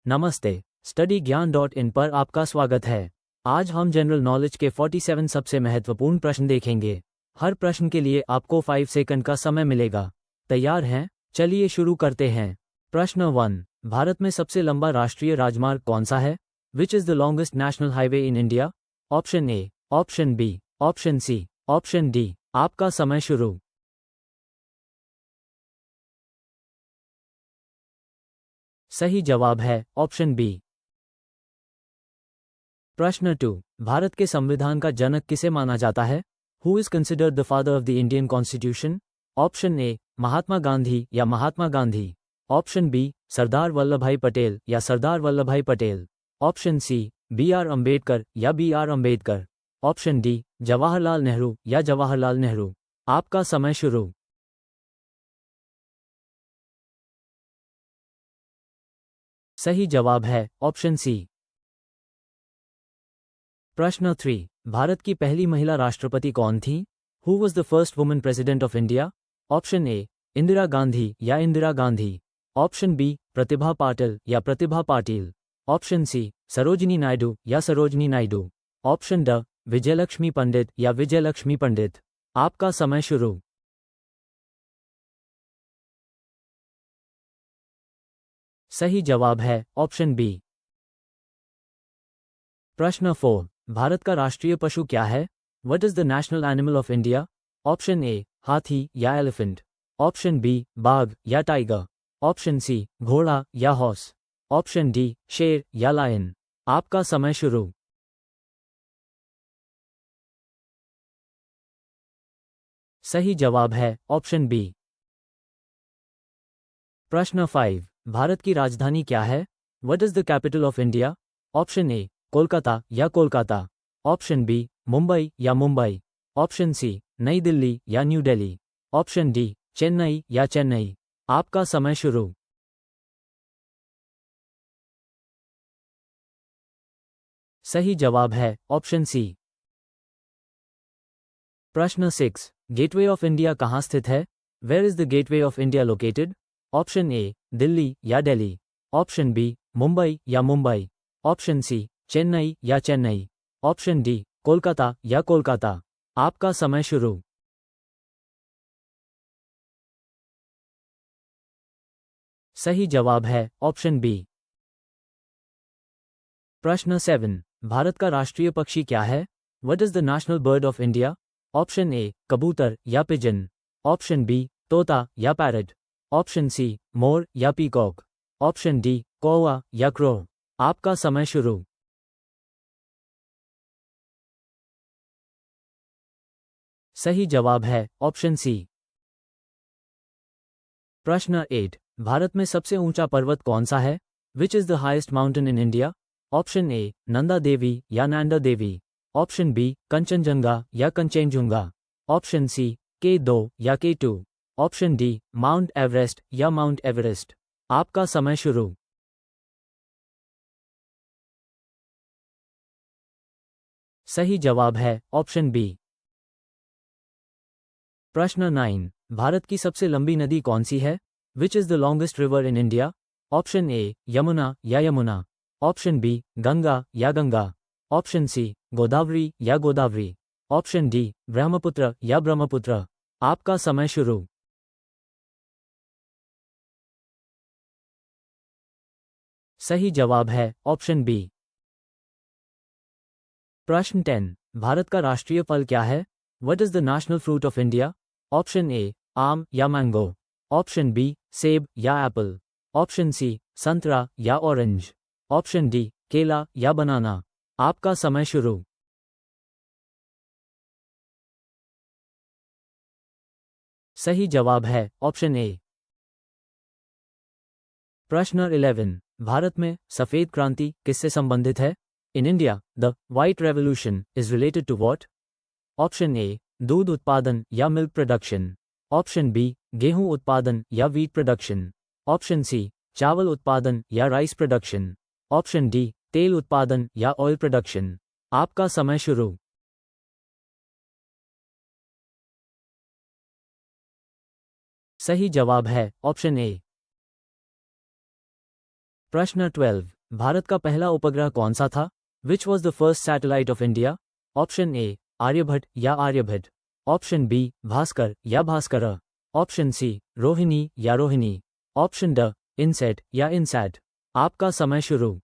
नमस्ते। स्टडी ज्ञान .in पर आपका स्वागत है। आज हम जनरल नॉलेज के 47 सबसे महत्वपूर्ण प्रश्न देखेंगे। हर प्रश्न के लिए आपको 5 सेकंड का समय मिलेगा। तैयार हैं? चलिए शुरू करते हैं। प्रश्न 1। भारत में सबसे लंबा राष्ट्रीय राजमार्ग कौन सा है? Which is the longest national highway in India? Option A, option B, option C, option D. आपका समय शुरू। सही जवाब है ऑप्शन बी। प्रश्न 2। भारत के संविधान का जनक किसे माना जाता है? Who is considered the father of the Indian constitution? Option A, Mahatma Gandhi या महात्मा गांधी। ऑप्शन बी, सरदार वल्लभ भाई पटेल या Sardar Vallabh Bhai Patel. Option C, B R Ambedkar या B R Ambedkar. Option D, Jawaharlal Nehru या जवाहरलाल नेहरू। आपका समय शुरू। सही जवाब है ऑप्शन सी। प्रश्न 3। भारत की पहली महिला राष्ट्रपति कौन थी? Who was the first woman president of India? Option ए, इंदिरा गांधी या इंदिरा गांधी। ऑप्शन बी, प्रतिभा पाटिल या प्रतिभा पाटिल। ऑप्शन सी, सरोजिनी नायडू या सरोजिनी नायडू। ऑप्शन ड, विजयलक्ष्मी पंडित या विजयलक्ष्मी पंडित। आपका समय शुरू। सही जवाब है ऑप्शन बी। प्रश्न 4। भारत का राष्ट्रीय पशु क्या है? What is the national animal of India? Option ए, हाथी या एलिफेंट। ऑप्शन बी, बाघ या टाइगर। ऑप्शन सी, घोड़ा या हॉर्स। ऑप्शन डी, शेर या लायन। आपका समय शुरू। सही जवाब है ऑप्शन बी। प्रश्न 5। भारत की राजधानी क्या है? What is the capital of India? Option ए, कोलकाता या कोलकाता। ऑप्शन बी, मुंबई या मुंबई। ऑप्शन सी, नई दिल्ली या new Delhi. Option D, Chennai या चेन्नई। आपका समय शुरू। सही जवाब है ऑप्शन सी। प्रश्न 6। गेटवे ऑफ इंडिया कहाँ स्थित है? Where is the Gateway of India located? Option A, Delhi या दिल्ली। ऑप्शन बी, मुंबई या मुंबई। ऑप्शन सी, चेन्नई या चेन्नई। ऑप्शन डी, कोलकाता या कोलकाता। आपका समय शुरू। सही जवाब है ऑप्शन बी। प्रश्न 7। भारत का राष्ट्रीय पक्षी क्या है? What is the national bird of India? Option ए, कबूतर या पिजन। ऑप्शन बी, तोता या पैरट। ऑप्शन सी, मोर या पीकॉक। ऑप्शन डी, कौवा या क्रो। आपका समय शुरू। सही जवाब है ऑप्शन सी। प्रश्न 8। भारत में सबसे ऊंचा पर्वत कौन सा है? Which is the highest mountain in India? Option A, Nanda Devi या नंदा देवी। ऑप्शन बी, कंचनजंगा या कंचेनजुंगा। ऑप्शन सी, K2 या K2। Option D, Mount Everest या माउंट एवरेस्ट। आपका समय शुरू। सही जवाब है ऑप्शन बी। प्रश्न 9। भारत की सबसे लंबी नदी कौन सी है? Which is the longest river in India? Option ए, यमुना या यमुना। ऑप्शन बी, गंगा या गंगा। ऑप्शन सी, गोदावरी या गोदावरी। ऑप्शन डी, ब्रह्मपुत्र या ब्रह्मपुत्र। आपका समय शुरू। सही जवाब है ऑप्शन बी। प्रश्न 10। भारत का राष्ट्रीय फल क्या है? What is the national fruit of India? Option ए, आम या मैंगो। ऑप्शन बी, सेब या एप्पल। ऑप्शन सी, संतरा या ऑरेंज। ऑप्शन डी, केला या बनाना। आपका समय शुरू। सही जवाब है ऑप्शन ए। प्रश्न 11। भारत में सफेद क्रांति किससे संबंधित है? In India, the White Revolution is related to what? Option A, दूध उत्पादन या मिल्क प्रोडक्शन। ऑप्शन बी, गेहूं उत्पादन या वीट प्रोडक्शन। ऑप्शन सी, चावल उत्पादन या राइस प्रोडक्शन। ऑप्शन डी, तेल उत्पादन या ऑयल प्रोडक्शन। आपका समय शुरू। सही जवाब है ऑप्शन ए। प्रश्न 12। भारत का पहला उपग्रह कौन सा था? Which was the first satellite of India? Option A Aryabhata या आर्यभट्ट, ऑप्शन बी भास्कर या भास्कर, ऑप्शन सी रोहिणी या रोहिणी, ऑप्शन ड इनसेट या इनसैट। आपका समय शुरू।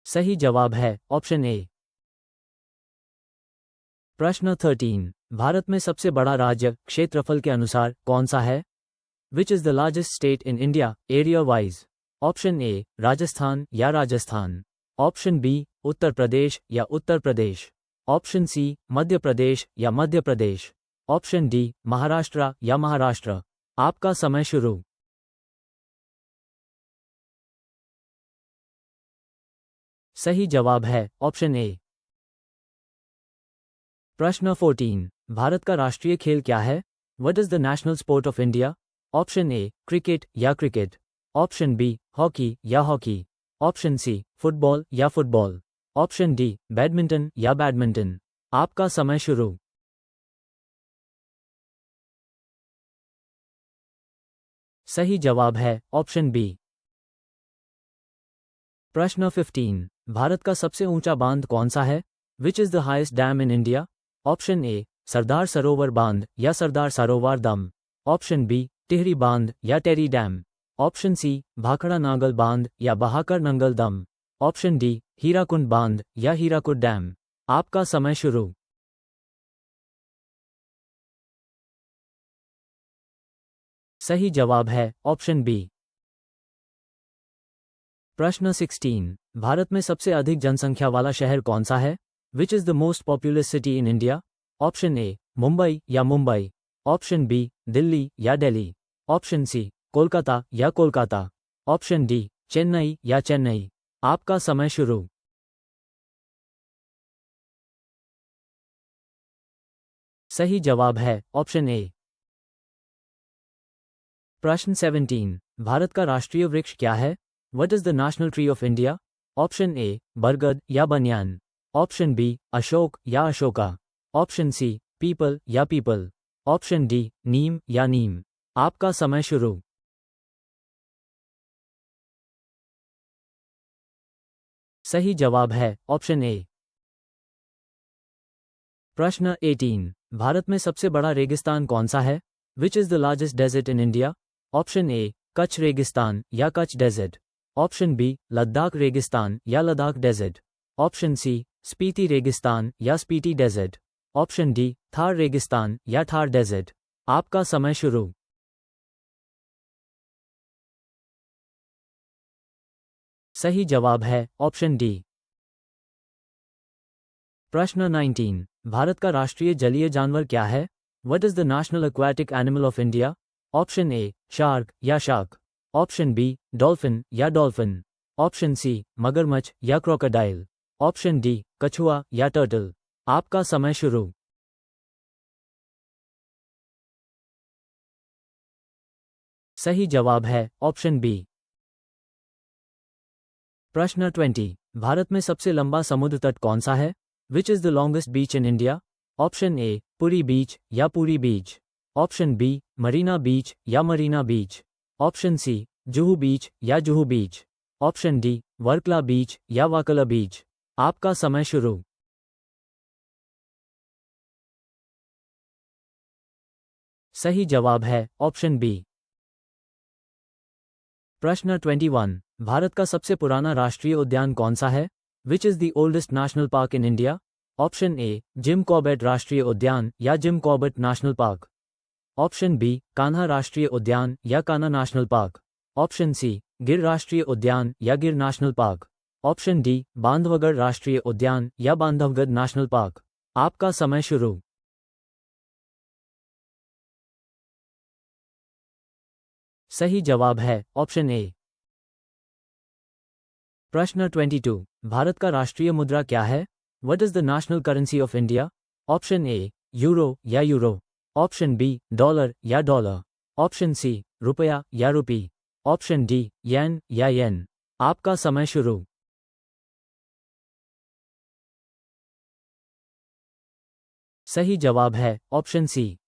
सही जवाब है ऑप्शन ए। प्रश्न 13, भारत में सबसे बड़ा राज्य क्षेत्रफल के अनुसार कौन सा है? Which is the largest state in India area wise? Option A Rajasthan या राजस्थान, ऑप्शन बी उत्तर प्रदेश या उत्तर प्रदेश, ऑप्शन सी मध्य प्रदेश या मध्य प्रदेश, ऑप्शन डी महाराष्ट्र या महाराष्ट्र। आपका समय शुरू। सही जवाब है ऑप्शन ए। प्रश्न 14, भारत का राष्ट्रीय खेल क्या है? What is the national sport of India? Option A cricket या क्रिकेट, ऑप्शन बी हॉकी या हॉकी, ऑप्शन सी फुटबॉल या फुटबॉल, ऑप्शन डी बैडमिंटन या बैडमिंटन। आपका समय शुरू। सही जवाब है ऑप्शन बी। प्रश्न 15, भारत का सबसे ऊंचा बांध कौन सा है? Which is the highest dam in India? Option A Sardar Sarovar बांध या Sardar Sarovar dam, option B Tehri बांध या Tehri dam, option C Bhakra Nangal बांध या बहाकर नंगल दम, ऑप्शन डी हीराकुंड बांध या हीराकुड डैम। आपका समय शुरू। सही जवाब है ऑप्शन बी। प्रश्न 16, भारत में सबसे अधिक जनसंख्या वाला शहर कौन सा है? Which is the most populous city in India? Option ए मुंबई या मुंबई, ऑप्शन बी दिल्ली या दिल्ली, ऑप्शन सी कोलकाता या कोलकाता, ऑप्शन डी चेन्नई या चेन्नई। आपका समय शुरू। सही जवाब है ऑप्शन ए। प्रश्न 17, भारत का राष्ट्रीय वृक्ष क्या है? What is the national tree of India? Option ए बरगद या बनियान, ऑप्शन बी अशोक या अशोका, ऑप्शन सी पीपल या पीपल, ऑप्शन डी नीम या नीम। आपका समय शुरू। सही जवाब है ऑप्शन ए। प्रश्न 18, भारत में सबसे बड़ा रेगिस्तान कौन सा है? Which is the largest desert in India? Option A Kutch रेगिस्तान या Kutch desert, option B Ladakh रेगिस्तान या Ladakh desert, option C Spiti रेगिस्तान या Spiti desert, option D Thar रेगिस्तान या थार डेजर्ट। आपका समय शुरू। सही जवाब है ऑप्शन डी। प्रश्न 19, भारत का राष्ट्रीय जलीय जानवर क्या है? What is the national aquatic animal of India? Option A shark या शार्क, ऑप्शन बी डॉल्फिन या डॉल्फिन, ऑप्शन सी मगरमच्छ या क्रोकोडाइल, ऑप्शन डी कछुआ या टर्टल। आपका समय शुरू। सही जवाब है ऑप्शन बी। प्रश्न 20, भारत में सबसे लंबा समुद्र तट कौन सा है? Which is the longest beach in India? Option A Puri beach या Puri beach, option B Marina beach या Marina beach, option C Juhu beach या Juhu beach, option D Varkala beach या वाकला बीच। आपका समय शुरू। सही जवाब है ऑप्शन बी। प्रश्न 21, भारत का सबसे पुराना राष्ट्रीय उद्यान कौन सा है? Which is the oldest national park in India? Option A Jim Corbett राष्ट्रीय उद्यान या Jim Corbett national park, option B Kanha राष्ट्रीय उद्यान या Kanha national park, option C Gir राष्ट्रीय उद्यान या Gir national park, option D Bandhavgarh राष्ट्रीय उद्यान या बांधवगढ़ नेशनल पार्क। आपका समय शुरू। सही जवाब है ऑप्शन ए। प्रश्न 22, भारत का राष्ट्रीय मुद्रा क्या है? What is the national currency of India? Option A euro या यूरो, ऑप्शन बी डॉलर या डॉलर, ऑप्शन सी रुपया या रुपी, ऑप्शन डी येन या येन। आपका समय शुरू। सही जवाब है ऑप्शन सी।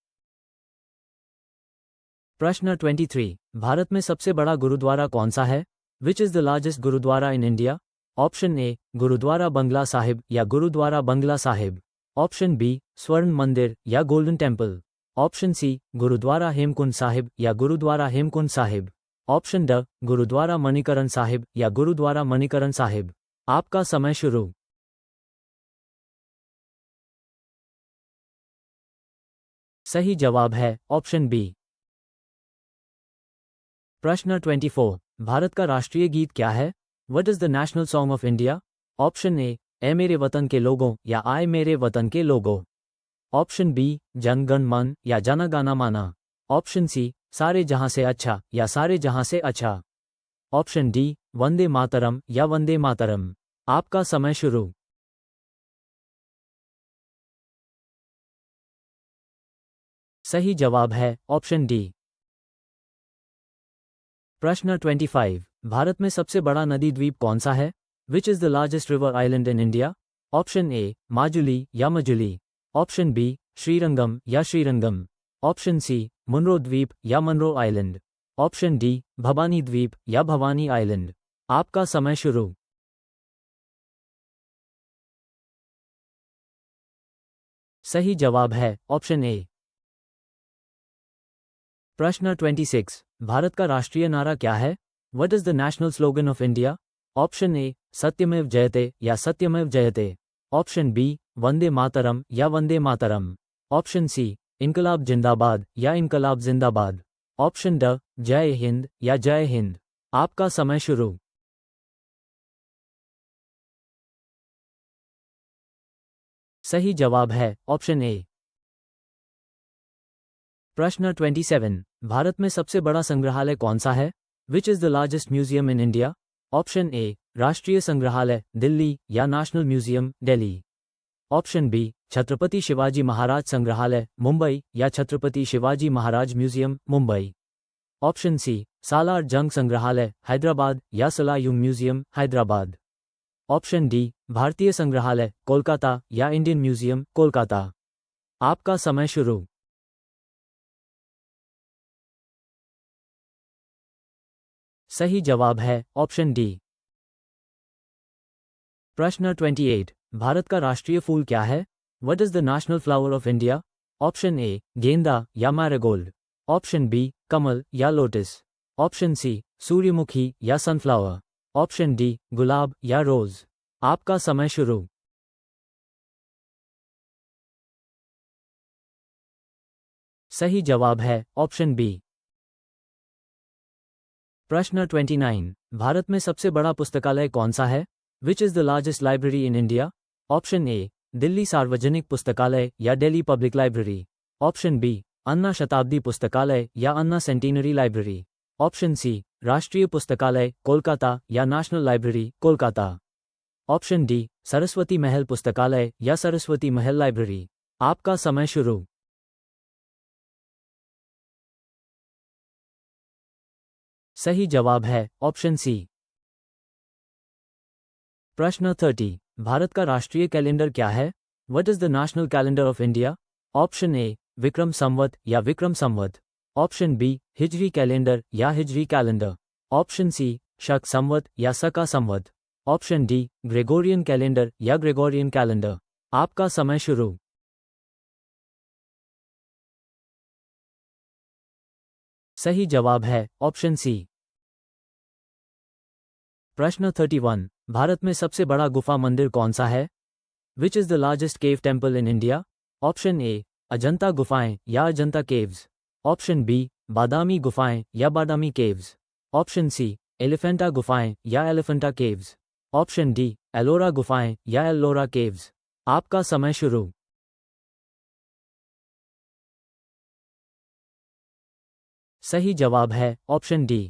प्रश्न 23, भारत में सबसे बड़ा गुरुद्वारा कौन सा है? Which is the largest gurdwara in India? Option A Gurudwara Bangla Sahib या गुरुद्वारा बंगला साहिब। ऑप्शन बी स्वर्ण मंदिर या Golden Temple. Option C Gurudwara Hemkund Sahib या गुरुद्वारा हेमकुंड साहिब। ऑप्शन ड गुरुद्वारा मणिकरण साहिब या गुरुद्वारा मणिकरण साहिब। आपका समय शुरू। सही जवाब है ऑप्शन बी। प्रश्न 24, भारत का राष्ट्रीय गीत क्या है? What is the national song of India? Option ए मेरे वतन के लोगों या आए मेरे वतन के लोगों। ऑप्शन बी जन गण मन या जन गाना माना। ऑप्शन सी सारे जहां से अच्छा या सारे जहां से अच्छा। ऑप्शन डी वंदे मातरम या वंदे मातरम। आपका समय शुरू। सही जवाब है ऑप्शन डी। प्रश्न 25, भारत में सबसे बड़ा नदी द्वीप कौन सा है? Which is the largest river island in India? Option ए माजुली या मजुली। ऑप्शन बी श्रीरंगम या श्रीरंगम। ऑप्शन सी मुनरो द्वीप या Munroe island. Option D Bhavani द्वीप या भवानी आइलैंड। आपका समय शुरू। सही जवाब है ऑप्शन ए। प्रश्न 26, भारत का राष्ट्रीय नारा क्या है? What is the national slogan of India? Option A Satyameva Jayate या सत्यमेव जयते। ऑप्शन बी वंदे मातरम या वंदे मातरम। ऑप्शन सी इनकलाब जिंदाबाद या इनकलाब जिंदाबाद। ऑप्शन ड जय हिंद या जय हिंद। आपका समय शुरू। सही जवाब है ऑप्शन ए। प्रश्न 27, भारत में सबसे बड़ा संग्रहालय कौन सा है? Which is the largest museum in India? Option A राष्ट्रीय संग्रहालय दिल्ली या National Museum Delhi. Option B Chhatrapati Shivaji Maharaj संग्रहालय मुंबई या Chhatrapati Shivaji Maharaj museum Mumbai. Option C Salar Jung संग्रहालय हैदराबाद या Salarjung museum Hyderabad. Option D भारतीय संग्रहालय कोलकाता या इंडियन म्यूजियम कोलकाता। आपका समय शुरू। सही जवाब है ऑप्शन डी। प्रश्न 28, भारत का राष्ट्रीय फूल क्या है? What is the national flower of India? Option ए गेंदा या मैरीगोल्ड। ऑप्शन बी कमल या लोटस। ऑप्शन सी सूर्यमुखी या सनफ्लावर। ऑप्शन डी गुलाब या रोज। आपका समय शुरू। सही जवाब है ऑप्शन बी। प्रश्न 29, भारत में सबसे बड़ा पुस्तकालय कौन सा है? Which is the largest library in India? Option A Delhi सार्वजनिक पुस्तकालय या Delhi public library. Option B Anna शताब्दी पुस्तकालय या Anna centenary library. Option C राष्ट्रीय पुस्तकालय कोलकाता या national library Kolkata. Option D Saraswati Mahal पुस्तकालय या सरस्वती महल लाइब्रेरी। आपका समय शुरू। सही जवाब है ऑप्शन सी। प्रश्न 30, भारत का राष्ट्रीय कैलेंडर क्या है? What is the national calendar of India? Option A Vikram Samvat या Vikram Samvat. Option B Hijri calendar या Hijri calendar. Option C Shaka Samvat या Saka Samvat. Option D Gregorian calendar या ग्रेगोरियन कैलेंडर। आपका समय शुरू। सही जवाब है ऑप्शन सी। प्रश्न 31, भारत में सबसे बड़ा गुफा मंदिर कौन सा है? Which is the largest cave temple in India? Option ए अजंता गुफाएं या अजंता केव्स। ऑप्शन बी बादामी गुफाएं या बादामी केव्स। ऑप्शन सी एलिफेंटा गुफाएं या Elephanta caves. Option D Ellora गुफाएं या एलोरा केव्स। आपका समय शुरू। सही जवाब है ऑप्शन डी।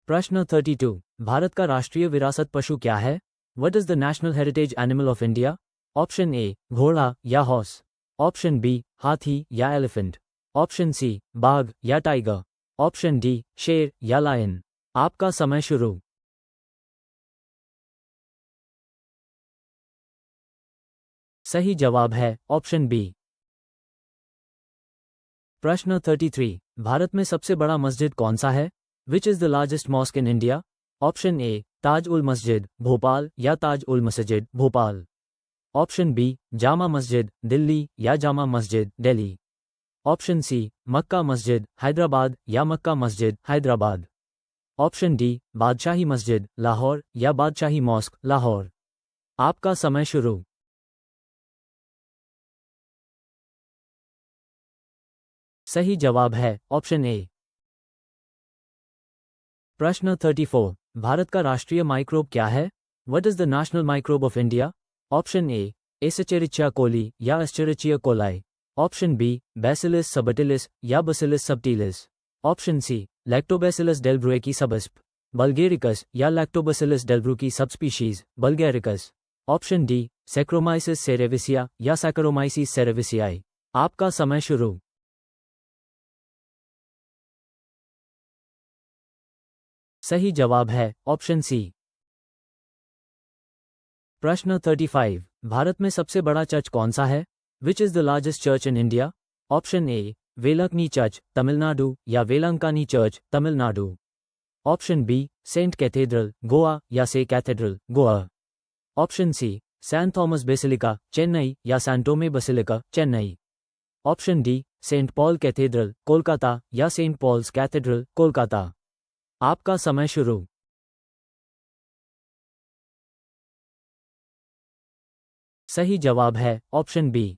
प्रश्न 32, भारत का राष्ट्रीय विरासत पशु क्या है? What is the national heritage animal of India? Option ए घोड़ा या हॉर्स। ऑप्शन बी हाथी या एलिफेंट। ऑप्शन सी बाघ या टाइगर। ऑप्शन डी शेर या लायन। आपका समय शुरू। सही जवाब है ऑप्शन बी। प्रश्न 33, भारत में सबसे बड़ा मस्जिद कौन सा है? Which is the largest mosque in India? Option A Taj ul Masjid Bhopal या ताज उल मस्जिद भोपाल। ऑप्शन बी जामा मस्जिद दिल्ली या जामा मस्जिद दिल्ली। ऑप्शन सी मक्का मस्जिद हैदराबाद या मक्का मस्जिद हैदराबाद। ऑप्शन डी बादशाही मस्जिद लाहौर या बादशाही मॉस्क लाहौर। आपका समय शुरू। सही जवाब है ऑप्शन ए। प्रश्न 34, भारत का राष्ट्रीय माइक्रोब क्या है? What is the national microbe of India? Option A Escherichia coli या Escherichia coli. Option B bacillus subtilis या bacillus subtilis. Option C lactobacillus delbrueckii subsp bulgaricus या lactobacillus delbrueckii subspecies bulgaricus. Option D saccharomyces cerevisiae या saccharomyces cerevisiae. आपका समय शुरू। सही जवाब है ऑप्शन सी। प्रश्न 35, भारत में सबसे बड़ा चर्च कौन सा है? Which is the largest church in India? Option A Velankanni church Tamil Nadu या Velankanni church Tamil Nadu. Option B saint cathedral Goa या se cathedral Goa. Option C saint Thomas basilica Chennai या Santhome basilica Chennai. Option D saint Paul cathedral Kolkata या सेंट पॉल्स कैथेड्रल कोलकाता। आपका समय शुरू। सही जवाब है ऑप्शन बी।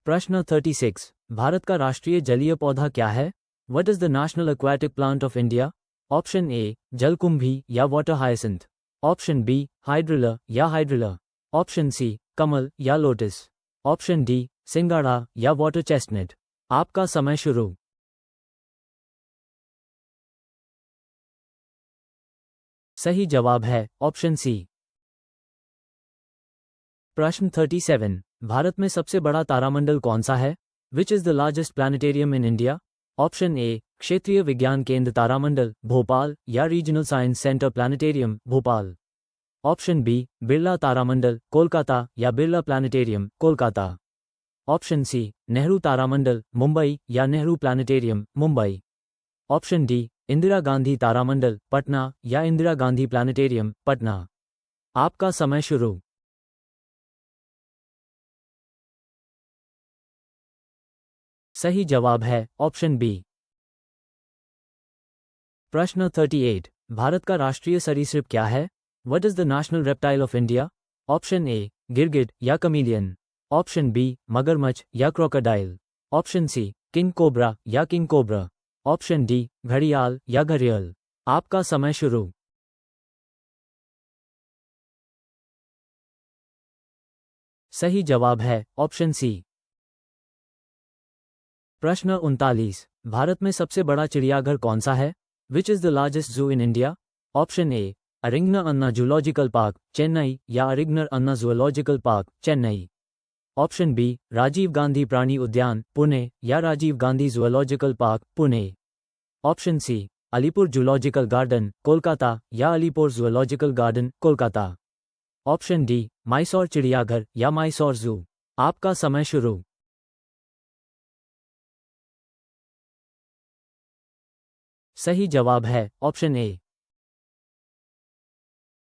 प्रश्न 36, भारत का राष्ट्रीय जलीय पौधा क्या है? What is the national aquatic plant of India? Option A जलकुंभी या water hyacinth. Option B hydrilla या हाइड्रिला। ऑप्शन सी कमल या लोटस। ऑप्शन डी सिंगाड़ा या वाटर चेस्टनट। आपका समय शुरू। सही जवाब है ऑप्शन सी। प्रश्न 37, भारत में सबसे बड़ा तारामंडल कौन सा है? Which is the largest planetarium in India? Option A क्षेत्रीय विज्ञान केंद्र तारामंडल भोपाल या regional science centre planetarium Bhopal. Option B Birla तारामंडल कोलकाता या Birla planetarium Kolkata. Option C Nehru तारामंडल मुंबई या Nehru planetarium Mumbai. Option D Indira Gandhi तारामंडल पटना या इंदिरा गांधी प्लैनेटेरियम पटना। आपका समय शुरू। सही जवाब है ऑप्शन बी। प्रश्न 38, भारत का राष्ट्रीय सरीसृप क्या है? What is the national reptile of India? Option A गिरगिट या कमीलियन। ऑप्शन बी मगरमच्छ या crocodile. Option C king cobra या किंग कोबरा। ऑप्शन डी घड़ियाल या घड़ियाल। आपका समय शुरू। सही जवाब है ऑप्शन सी। प्रश्न 39, भारत में सबसे बड़ा चिड़ियाघर कौन सा है? Which is the largest zoo in India? Option A Arignar Anna zoological park Chennai या Arignar Anna zoological park Chennai. Option B Rajiv Gandhi प्राणी उद्यान पुणे या Rajiv Gandhi zoological park Pune. Option C Alipur zoological garden Kolkata या Alipur zoological garden Kolkata. Option D Mysore चिड़ियाघर या मैसूर जू। आपका समय शुरू। सही जवाब है ऑप्शन ए।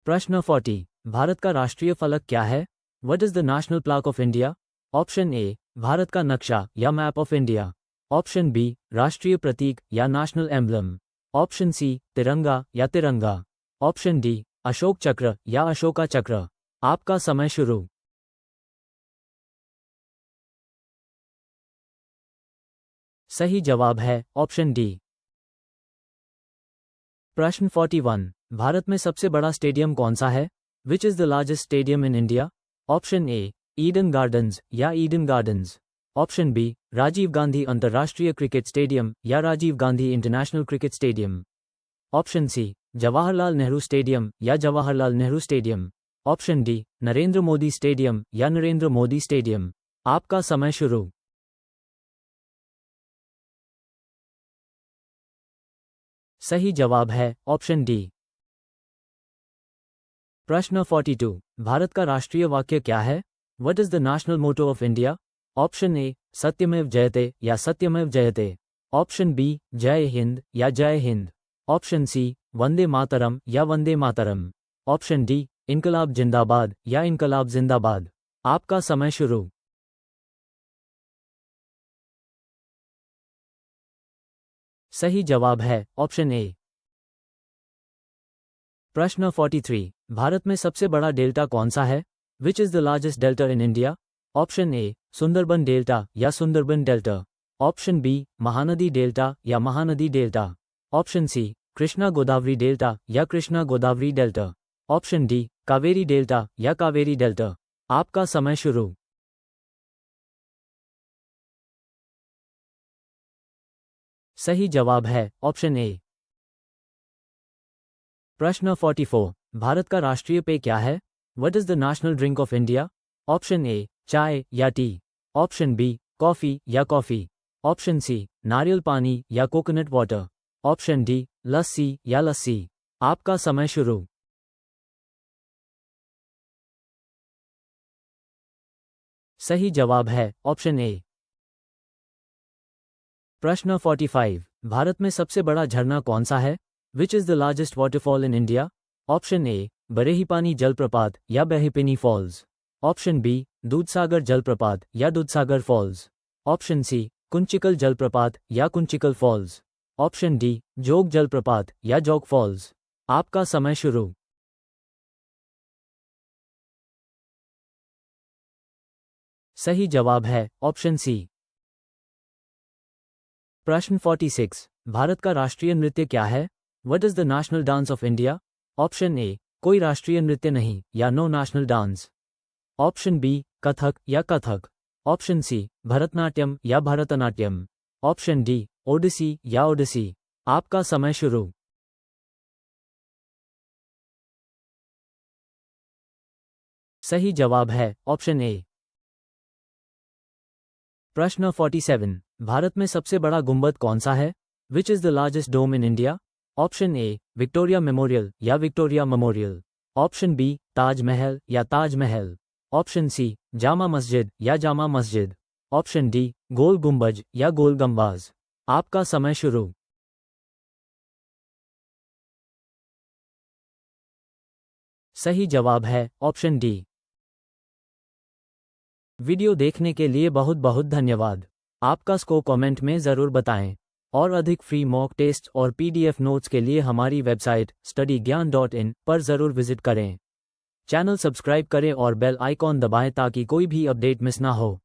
प्रश्न 40, भारत का राष्ट्रीय फलक क्या है? What is the national flag of India? Option A Bharat का नक्शा या map of India. Option B राष्ट्रीय प्रतीक या नेशनल एम्बलम। ऑप्शन सी तिरंगा या तिरंगा। ऑप्शन डी अशोक चक्र या अशोका चक्र। आपका समय शुरू। सही जवाब है ऑप्शन डी। प्रश्न 41, भारत में सबसे बड़ा स्टेडियम कौन सा है? Which is the largest stadium in India? Option A Eden Gardens या Eden Gardens. Option B Rajiv Gandhi अंतर्राष्ट्रीय क्रिकेट स्टेडियम या Rajiv Gandhi international cricket stadium. Option C Jawaharlal Nehru stadium या Jawaharlal Nehru stadium. Option D Narendra Modi stadium या नरेंद्र मोदी स्टेडियम। आपका समय शुरू। सही जवाब है ऑप्शन डी। प्रश्न 42, भारत का राष्ट्रीय वाक्य क्या है? What is the national motto of India? Option A Satyameva Jayate या सत्यमेव जयते, ऑप्शन बी जय हिंद या जय हिंद, ऑप्शन सी वंदे मातरम या वंदे मातरम, ऑप्शन डी इनकलाब जिंदाबाद या इनकलाब जिंदाबाद। आपका समय शुरू। सही जवाब है ऑप्शन ए। प्रश्न 43, भारत में सबसे बड़ा डेल्टा कौन सा है? Which is the largest delta in India? Option A Sundarban delta या Sundarban delta, option B Mahanadi delta या Mahanadi delta, option C Krishna Godavari delta या Krishna Godavari delta, option D Kaveri delta या कावेरी डेल्टा। आपका समय शुरू। सही जवाब है ऑप्शन ए। प्रश्न 44, भारत का राष्ट्रीय पेय क्या है? What is the national drink of India? Option ए चाय या टी, ऑप्शन बी कॉफी या कॉफी, ऑप्शन सी नारियल पानी या कोकोनट वाटर, ऑप्शन डी लस्सी या लस्सी। आपका समय शुरू। सही जवाब है ऑप्शन ए। प्रश्न 45, भारत में सबसे बड़ा झरना कौन सा है? Which is the largest waterfall in India? Option A Barehipani जलप्रपात या Barehipani falls, option B Dudhsagar जलप्रपात या Dudhsagar falls, option C Kunchikal जलप्रपात या कुंचिकल फॉल्स, ऑप्शन डी जोग जलप्रपात या जोग फॉल्स। आपका समय शुरू। सही जवाब है ऑप्शन सी। प्रश्न 46, भारत का राष्ट्रीय नृत्य क्या है? What is the national dance of India? Option A कोई राष्ट्रीय नृत्य नहीं या no national dance, option B Kathak या कथक, ऑप्शन सी भरतनाट्यम या भरतनाट्यम, ऑप्शन डी ओडिसी या ओडिसी। आपका समय शुरू। सही जवाब है ऑप्शन ए। प्रश्न 47, भारत में सबसे बड़ा गुंबद कौन सा है? Which is the largest dome in India? Option A Victoria memorial या Victoria memorial, option B Taj Mahal या ताजमहल, ऑप्शन सी जामा मस्जिद या जामा मस्जिद, ऑप्शन डी गोल गुंबज या गोल गंबाज। आपका समय शुरू। सही जवाब है ऑप्शन डी। वीडियो देखने के लिए बहुत बहुत धन्यवाद। आपका स्कोर कमेंट में ज़रूर बताएं और अधिक फ्री मॉक टेस्ट और पीडीएफ नोट्स के लिए हमारी वेबसाइट studygyaan.in पर ज़रूर विजिट करें। चैनल सब्सक्राइब करें और बेल आइकॉन दबाएं ताकि कोई भी अपडेट मिस ना हो।